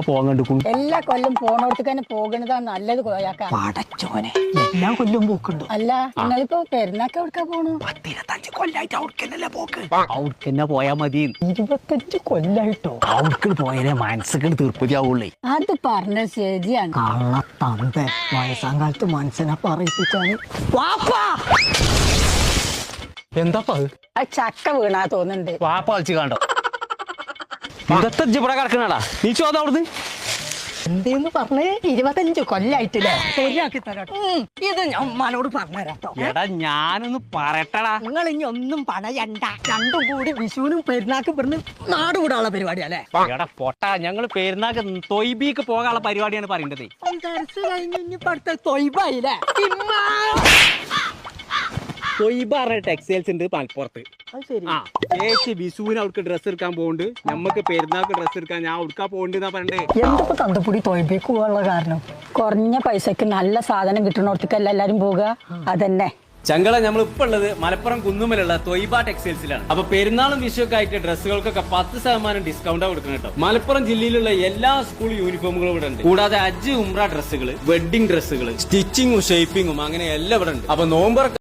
പോകണ്ടിരിക്കും. എല്ലാ കൊല്ലം പോണോടത്ത് തന്നെ പോകണതാണ് നല്ലത്. കോയാക്ക പടച്ചോനെ, എല്ലാ കൊല്ലം പോക്കുണ്ടോ? അല്ല നിങ്ങളിപ്പോ പെരുന്നാക്ക് എവിടക്കാ പോണു? 10-25 കൊല്ലായിട്ട് അവിടക്കന്നല്ലേ പോക്ക്. അവിടക്കന്നെ പോയാ മതി. 25 കൊല്ലായിട്ടോ? അവിടക്ക് പോയാലേ മനസ്സൊക്കെ തീർപ്പതിയാവുള്ളേ. അത് പറഞ്ഞ ശരിയാണ്. കള്ളത്തന്ത വയസ്സാം കാലത്ത് മനസ്സിനെ പറയിപ്പിച്ചാണ്. എന്താ ചക്ക വീണാ തോന്നുന്നുണ്ട്. വാപ്പ കളിച്ച് കണ്ടോ? ഇന്നത്തെ ഇവിടെ കിടക്കണടാ, നീ ചോദ അവിടുന്ന് എന്തേന്ന് പറഞ്ഞേ? 25 കൊല്ലായിട്ടില്ലേ? ശരിയാക്കി തരാട്ടോ. ഇത് ഞാൻ ഉമ്മാനോട് പറഞ്ഞുതരാട്ടോ. എടാ ഞാനൊന്ന് പറയട്ടടാ. നിങ്ങൾ ഇനി ഒന്നും പണയണ്ട. രണ്ടും കൂടി വിഷുവിനും പെരുന്നാക്കും ഇവിടുന്ന് നാട് വിടാനുള്ള പരിപാടിയല്ലേ? എടാ പൊട്ടാ, ഞങ്ങള് പെരുന്നാക്ക് തൊയ്ബിക്ക് പോകാനുള്ള പരിപാടിയാണ് പറയേണ്ടത്. അടുത്ത തൊയ്ബായില്ലേ? തൊയ്ബ ടെക്സ്റ്റൈൽസ് ഉണ്ട് മലപ്പുറത്ത്. ആ ചേച്ചി വിഷുവിന് അവർക്ക് ഡ്രസ്സ് എടുക്കാൻ പോകുന്നുണ്ട്. നമ്മക്ക് പെരുന്നാൾക്ക് ഡ്രസ്സ് എടുക്കാൻ ഞാൻ ഉടുക്കാ പോകണ്ടെന്നാ പറയണ്ടേ. എന്തൊക്കെ തന്തപ്പൊടി തൊയ്ബേക്ക് പോകാനുള്ള കാരണം? കുറഞ്ഞ പൈസക്ക് നല്ല സാധനം കിട്ടണോടത്തേക്കല്ല എല്ലാരും പോവുക. അതന്നെ ചങ്കള നമ്മൾ ഇപ്പൊ ഉള്ളത് മലപ്പുറം കുന്നുമലുള്ള തൊയ്ബ ടെക്സ്റ്റൈൽസിലാണ്. അപ്പൊ പെരുന്നാളും വിഷുവൊക്കെ ആയിട്ട് ഡ്രസ്സുകൾക്കൊക്കെ 10% ഡിസ്കൗണ്ടാ കൊടുക്കണം കേട്ടോ. മലപ്പുറം ജില്ലയിലുള്ള എല്ലാ സ്കൂൾ യൂണിഫോമുകളും ഇവിടെ ഉണ്ട്. കൂടാതെ ഹജ്ജ് ഉംറ ഡ്രസ്സുകൾ, വെഡിങ് ഡ്രസ്സുകൾ, സ്റ്റിച്ചിങ്ങും ഷേപ്പിങ്ങും അങ്ങനെ എല്ലാം ഇവിടെ ഉണ്ട്. അപ്പൊ നോമ്പർ